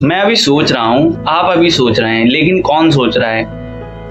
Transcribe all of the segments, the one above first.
मैं अभी सोच रहा हूँ, आप अभी सोच रहे हैं, लेकिन कौन सोच रहा है?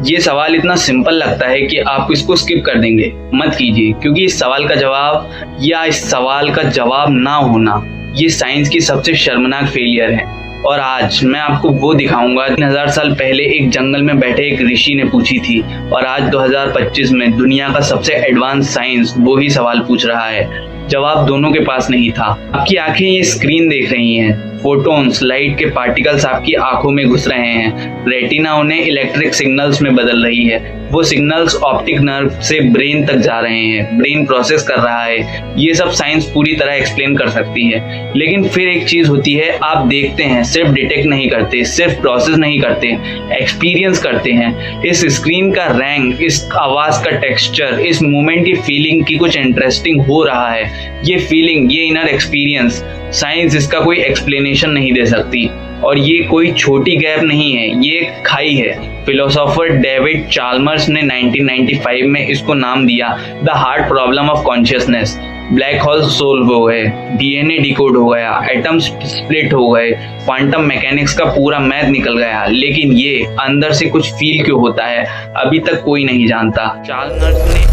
ये सवाल इतना सिंपल लगता है कि आप इसको स्किप कर देंगे। मत कीजिए, क्योंकि इस सवाल का जवाब या इस सवाल का जवाब ना होना ये साइंस की सबसे शर्मनाक फेलियर है। और आज मैं आपको वो दिखाऊंगा 3000 साल पहले एक जंगल में बैठे एक ऋषि ने पूछी थी, और आज 2025 में दुनिया का सबसे एडवांस साइंस वो ही सवाल पूछ रहा है। जवाब दोनों के पास नहीं था। आपकी आंखें ये स्क्रीन देख रही हैं, फोटॉन्स लाइट के पार्टिकल्स आपकी आंखों में घुस रहे हैं, रेटिना उन्हें इलेक्ट्रिक सिग्नल्स में बदल रही है, वो सिग्नल्स ऑप्टिक नर्व से ब्रेन तक जा रहे हैं, ब्रेन प्रोसेस कर रहा है। ये सब साइंस पूरी तरह एक्सप्लेन कर सकती है, लेकिन फिर एक चीज होती है, आप देखते हैं, सिर्फ डिटेक्ट नहीं करते, सिर्फ प्रोसेस नहीं करते, एक्सपीरियंस करते हैं। इस स्क्रीन का रैंक, इस आवाज का टेक्सचर, इस मोमेंट की फीलिंग की कुछ इंटरेस्टिंग हो रहा है। ये फीलिंग, ये इनर एक्सपीरियंस, साइंस इसका कोई एक्सप्लेनेशन नहीं दे सकती। और ये कोई छोटी गैप नहीं है, ये एक खाई है। फिलोसोफर डेविड चाल्मर्स ने 1995 में इसको नाम दिया the hard problem of consciousness. Black hole solve हो गए, डीएनए डिकोड हो गया, एटम्स स्प्लिट हो गए, क्वांटम मैकेनिक्स का पूरा मैथ निकल गया, लेकिन ये अंदर से कुछ फील क्यों होता है अभी तक कोई नहीं जानता। चाल्मर्स ने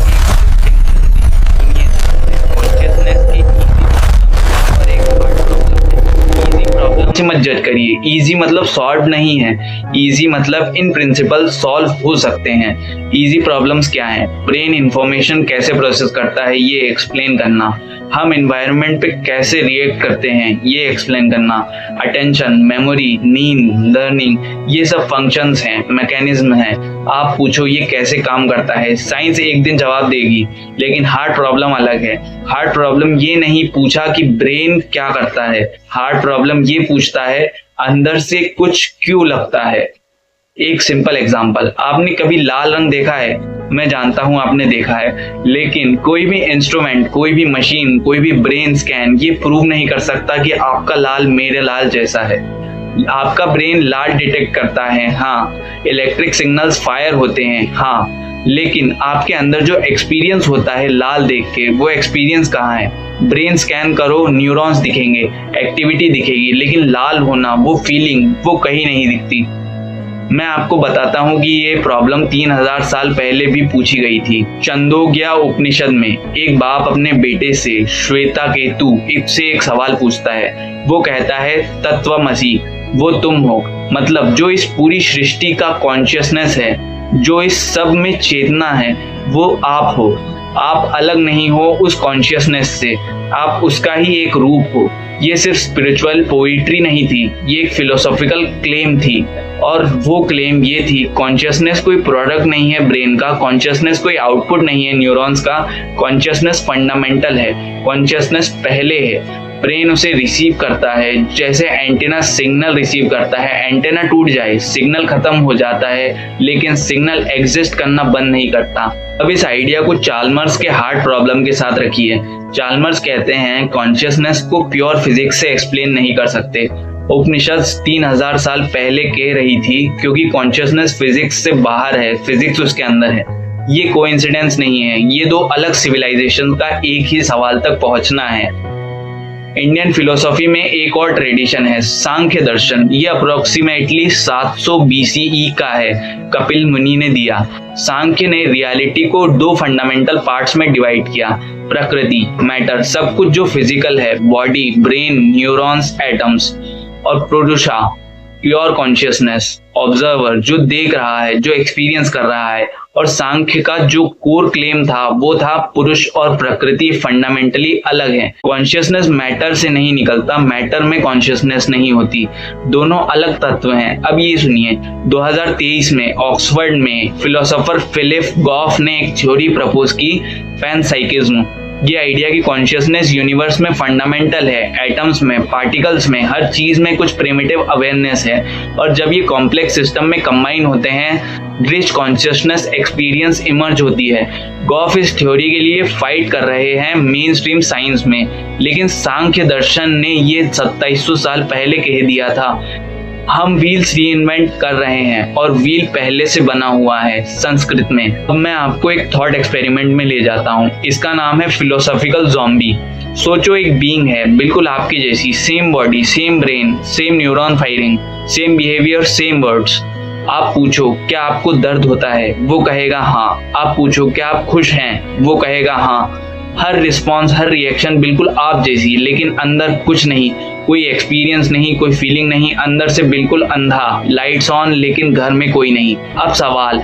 मत जज करिए। इजी मतलब सॉल्व नहीं है, इजी मतलब इन प्रिंसिपल सॉल्व हो सकते हैं। इजी प्रॉब्लम्स क्या है? ब्रेन इंफॉर्मेशन कैसे प्रोसेस करता है ये एक्सप्लेन करना, हम एनवायरनमेंट पे कैसे रिएक्ट करते हैं ये एक्सप्लेन करना, अटेंशन, मेमोरी, नींद, लर्निंग, ये सब फंक्शंस हैं, मैकेनिज्म हैं। आप पूछो ये कैसे काम करता है, साइंस एक दिन जवाब देगी, लेकिन हार्ड प्रॉब्लम अलग है। हार्ड प्रॉब्लम ये नहीं पूछा कि ब्रेन क्या करता है, हार्ड प्रॉब्लम ये पूछता है अंदर से कुछ क्यों लगता है। एक सिंपल एग्जांपल, आपने कभी लाल रंग देखा है? मैं जानता हूं आपने देखा है, लेकिन कोई भी इंस्ट्रूमेंट, कोई भी मशीन, कोई भी ब्रेन स्कैन ये प्रूव नहीं कर सकता कि आपका लाल मेरे लाल जैसा है। आपका ब्रेन लाल डिटेक्ट करता है, हाँ, इलेक्ट्रिक सिग्नल्स फायर होते हैं, हाँ, लेकिन आपके अंदर जो एक्सपीरियंस होता है लाल देख के, वो एक्सपीरियंस कहाँ है? ब्रेन स्कैन करो, न्यूरॉन्स दिखेंगे, एक्टिविटी दिखेगी, लेकिन लाल होना, वो फीलिंग, वो कहीं नहीं दिखती। मैं आपको बताता हूँ कि ये प्रॉब्लम 3000 साल पहले भी पूछी गई थी। छंदोग्या उपनिषद में एक बाप अपने बेटे से श्वेताकेतु से एक सवाल पूछता है। वो कहता है तत्वमसि, वो तुम हो, मतलब जो इस पूरी सृष्टि का कॉन्शियसनेस है, जो इस सब में चेतना है, वो आप हो। आप अलग नहीं हो उस कॉन्शियसनेस से, आप उसका ही एक रूप हो। ये सिर्फ स्पिरिचुअल पोइट्री नहीं थी, ये एक फिलोसॉफिकल क्लेम थी। और वो क्लेम ये थी, कॉन्शियसनेस कोई प्रोडक्ट नहीं है ब्रेन का, कॉन्शियसनेस कोई आउटपुट नहीं है न्यूरॉन्स का, कॉन्शियसनेस फंडामेंटल है, कॉन्शियसनेस पहले है। ब्रेन उसे रिसीव करता है, जैसे एंटेना सिग्नल रिसीव करता है। एंटेना टूट जाए, सिग्नल खत्म हो जाता है, लेकिन सिग्नल एग्जिस्ट करना बंद नहीं करता। अब इस आइडिया को चाल्मर्स के हार्ट प्रॉब्लम के साथ रखिए। चाल्मर्स कहते हैं कॉन्शियसनेस को प्योर फिजिक्स से एक्सप्लेन नहीं कर सकते। उपनिषद 3000 साल पहले कह रही थी क्योंकि कॉन्शियसनेस फिजिक्स से बाहर है, फिजिक्स उसके अंदर है। ये कोइंसिडेंस नहीं है, ये दो अलग सिविलाइजेशन का एक ही सवाल तक पहुंचना है। इंडियन फिलोसॉफी में एक और ट्रेडिशन है, सांख्य दर्शन। ये अप्रोक्सीमेटली 700 BCE का है, कपिल मुनि ने दिया। सांख्य ने रियलिटी को दो फंडामेंटल पार्ट्स में डिवाइड किया, प्रकृति, मैटर, सब कुछ जो फिजिकल है, बॉडी, ब्रेन, न्यूरॉन्स, एटम्स, और पुरुषा, प्योर कॉन्शियसनेस, ऑब्जर्वर, जो देख रहा है, जो एक्सपीरियंस कर रहा है। और सांख्य का जो कोर क्लेम था वो था पुरुष और प्रकृति फंडामेंटली अलग है। कॉन्शियसनेस मैटर से नहीं निकलता, मैटर में कॉन्शियसनेस नहीं होती, दोनों अलग तत्व हैं। अब ये सुनिए, 2023 में ऑक्सफोर्ड में फिलोसोफर फिलिप गॉफ ने एक थ्योरी प्रपोज की, पैनसाइकिज्म। ये आइडिया कि कॉन्शियसनेस यूनिवर्स में फंडामेंटल है, एटम्स में, पार्टिकल्स में, हर चीज में कुछ प्रिमिटिव अवेयरनेस है, और जब ये कॉम्प्लेक्स सिस्टम में कंबाइन होते हैं रिच कॉन्शियसनेस एक्सपीरियंस इमर्ज होती है। गॉफ इस थ्योरी के लिए फाइट कर रहे हैं मेन स्ट्रीम साइंस में, लेकिन सांख्य दर्शन ने ये 2700 साल पहले कह दिया था। हम व्हील्स रीइन्वेंट कर रहे हैं और व्हील पहले से बना हुआ है संस्कृत में। अब मैं आपको एक थॉट एक्सपेरिमेंट में ले जाता हूँ। इसका नाम है फिलोसॉफिकल ज़ॉम्बी। सोचो एक बीइंग है बिल्कुल आपकी जैसी, same body, same brain, same neuron firing, same behaviour, same words. आप पूछो क्या आपको दर्द होता है, वो कहेगा हाँ। आप पूछो क्या आप खुश हैं, वो कहेगा हाँ। हर रिस्पॉन्स, हर रिएक्शन बिल्कुल आप जैसी, लेकिन अंदर कुछ नहीं, कोई एक्सपीरियंस नहीं, कोई फीलिंग नहीं, अंदर से बिल्कुल अंधा, लाइट्स ऑन लेकिन घर में कोई नहीं। अब सवाल,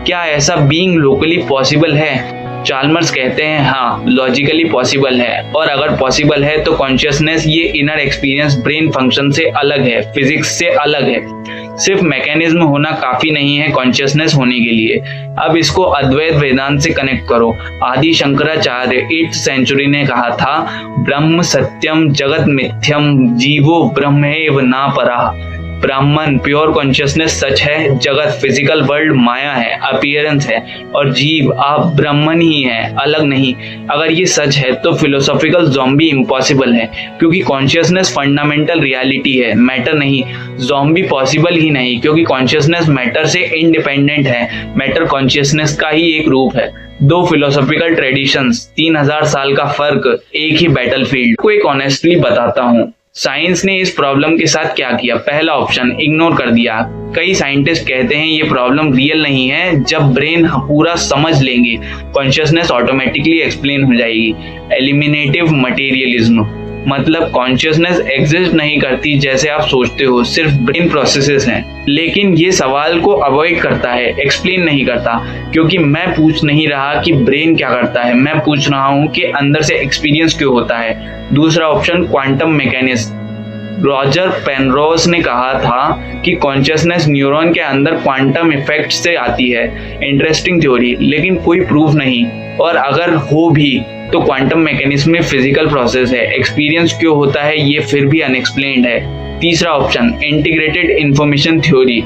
क्या ऐसा बीइंग लोकली पॉसिबल है? चार्ल्स कहते हैं हाँ, लॉजिकली पॉसिबल है। और अगर पॉसिबल है तो कॉन्शियसनेस, ये इनर एक्सपीरियंस ब्रेन फंक्शन से अलग है, फिजिक्स से अलग है। सिर्फ मैकेनिज्म होना काफी नहीं है कॉन्शियसनेस होने के लिए। अब इसको अद्वैत वेदांत से कनेक्ट करो। आदि शंकराचार्य 8th सेंचुरी ने कहा था, ब्रह्म सत्यम जगत मिथ्यम जीवो ब्रह्मैव ना परः। ब्राह्मण प्योर कॉन्शियसनेस सच है, जगत फिजिकल वर्ल्ड माया है, अपीयरेंस है, और जीव आप ब्राह्मण ही हैं, अलग नहीं। अगर ये सच है तो फिलोसॉफिकल ज़ॉम्बी इम्पॉसिबल है, क्योंकि कॉन्शियसनेस फंडामेंटल रियलिटी है, मैटर नहीं। ज़ॉम्बी पॉसिबल ही नहीं, क्योंकि कॉन्शियसनेस मैटर से इंडिपेंडेंट है, मैटर कॉन्शियसनेस का ही एक रूप है। दो फिलोसॉफिकल ट्रेडिशंस, 3000 साल का फर्क, एक ही बैटलफील्ड। को एक ऑनेस्टली बताता हूँ, साइंस ने इस प्रॉब्लम के साथ क्या किया? पहला ऑप्शन इग्नोर कर दिया। कई साइंटिस्ट कहते हैं ये प्रॉब्लम रियल नहीं है, जब ब्रेन पूरा समझ लेंगे कॉन्शियसनेस ऑटोमेटिकली एक्सप्लेन हो जाएगी। एलिमिनेटिव मटेरियलिज्म, मतलब कॉन्शियसनेस एग्जिस्ट नहीं करती जैसे आप सोचते हो, सिर्फ ब्रेन प्रोसेसेस हैं। लेकिन ये सवाल को अवॉइड करता है, एक्सप्लेन नहीं करता, क्योंकि मैं पूछ नहीं रहा कि ब्रेन क्या करता है, मैं पूछ रहा हूँ कि अंदर से एक्सपीरियंस क्यों होता है। दूसरा option quantum mechanism. Roger Penrose ने कहा था कि कॉन्शियसनेस न्यूरॉन के अंदर क्वांटम इफेक्ट से आती है। इंटरेस्टिंग थ्योरी, लेकिन कोई प्रूफ नहीं, और अगर हो भी तो क्वांटम मैकेनिज्म में फिजिकल प्रोसेस है, एक्सपीरियंस क्यों होता है ये फिर भी अनएक्सप्लेन्ड है। तीसरा ऑप्शन इंटीग्रेटेड इंफॉर्मेशन थ्योरी,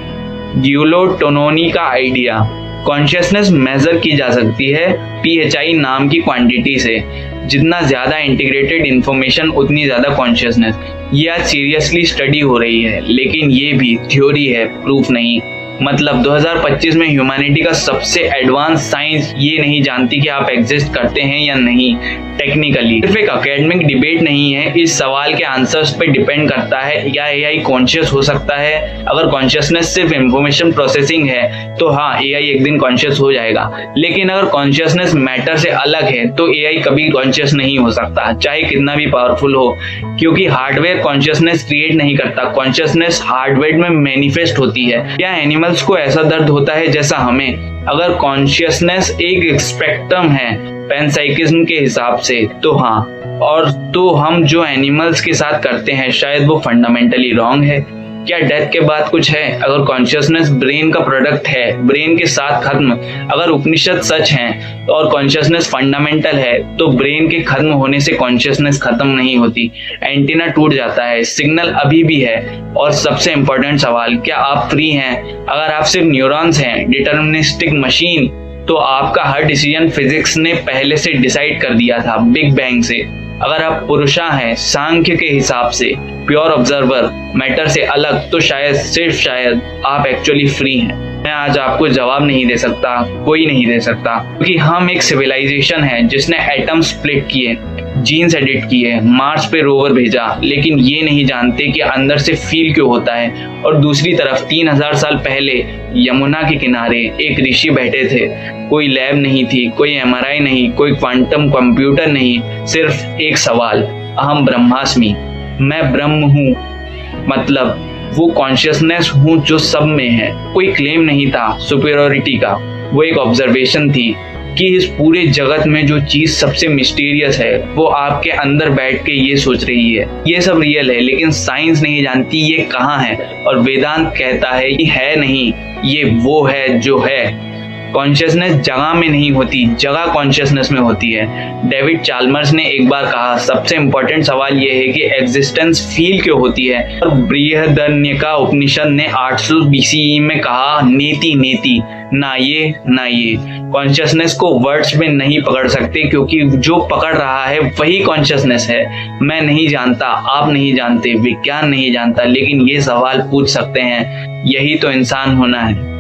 गियोलो टोनोनी का आइडिया। कॉन्शियसनेस मेजर की जा सकती है PHI नाम की क्वांटिटी से, जितना ज्यादा इंटीग्रेटेड इंफॉर्मेशन उतनी ज्यादा कॉन्शियसनेस। ये आज सीरियसली स्टडी हो रही है, लेकिन ये भी थ्योरी है, प्रूफ नहीं। मतलब 2025 में ह्यूमैनिटी का सबसे एडवांस साइंस ये नहीं जानती कि आप एग्जिस्ट करते हैं या नहीं टेक्निकली। सिर्फ एक एकेडमिक डिबेट नहीं है, इस सवाल के आंसर्स पे डिपेंड करता है क्या AI कॉन्शियस हो सकता है। अगर कॉन्शियसनेस सिर्फ इंफॉर्मेशन प्रोसेसिंग है तो हाँ, AI एक दिन कॉन्शियस हो जाएगा, लेकिन अगर कॉन्शियसनेस मैटर से अलग है तो AI कभी कॉन्शियस नहीं हो सकता, चाहे कितना भी पावरफुल हो, क्योंकि हार्डवेयर कॉन्शियसनेस क्रिएट नहीं करता, कॉन्शियसनेस हार्डवेयर में मैनिफेस्ट होती है। क्या एनिमल्स को ऐसा दर्द होता है जैसा हमें? अगर कॉन्शियसनेस एक स्पेक्ट्रम है पैनसाइकिज्म के हिसाब से तो हाँ, और तो हम जो एनिमल्स के साथ करते हैं शायद वो फंडामेंटली रॉन्ग है। क्या डेथ के बाद कुछ है? अगर कॉन्शियसनेस ब्रेन का प्रोडक्ट है, ब्रेन के साथ खत्म। अगर उपनिषद सच हैं और कॉन्शियसनेस फंडामेंटल है तो ब्रेन के खत्म होने से कॉन्शियसनेस खत्म नहीं होती, एंटीना टूट जाता है, सिग्नल अभी भी है। और सबसे इंपॉर्टेंट सवाल, क्या आप फ्री हैं? अगर आप सिर्फ न्यूरॉन्स हैं, डिटर्मिनिस्टिक मशीन, तो आपका हर डिसीजन फिजिक्स ने पहले से डिसाइड कर दिया था बिग बैंग से। अगर आप पुरुषा हैं सांख्य के हिसाब से, प्योर ऑब्जर्वर, मैटर से अलग, तो शायद, सिर्फ शायद, आप एक्चुअली फ्री हैं। मैं आज आपको जवाब नहीं दे सकता, कोई नहीं दे सकता, क्योंकि हम एक सिविलाइजेशन है जिसने एटम स्प्लिट किए, जीन्स एडिट किए, मार्स पे रोवर भेजा, लेकिन ये नहीं जानते कि अंदर से फील क्यों होता है। और दूसरी तरफ 3000 साल पहले यमुना के किनारे एक ऋषि बैठे थे, कोई लैब नहीं थी, कोई MRI नहीं, कोई क्वांटम कंप्यूटर नहीं, सिर्फ एक सवाल, अहम ब्रह्मास्मि, मैं ब्रह्म हूँ, मतलब वो कॉन्शियसनेस हूँ जो सब में है। कोई क्लेम नहीं था सुपीरियरिटी का, वो एक ऑब्जर्वेशन थी कि इस पूरे जगत में जो चीज सबसे मिस्टीरियस है वो आपके अंदर बैठ के ये सोच रही है। ये सब रियल है, लेकिन साइंस नहीं जानती ये कहाँ है, और वेदांत कहता है कि है नहीं, ये वो है जो है। कॉन्शियसनेस जगह में नहीं होती, जगह कॉन्शियसनेस में होती है। डेविड चाल्मर्स ने एक बार कहा, सबसे इंपॉर्टेंट सवाल यह है कि एग्जिस्टेंस फील क्यों होती है। और बृहदारण्यका उपनिषद ने 800 BCE में कहा, नेति नेति, ना ये ना ये। कॉन्शियसनेस को वर्ड्स में नहीं पकड़ सकते, क्योंकि जो पकड़ रहा है वही कॉन्शियसनेस है। मैं नहीं जानता, आप नहीं जानते, विज्ञान नहीं जानता, लेकिन ये सवाल पूछ सकते हैं। यही तो इंसान होना है।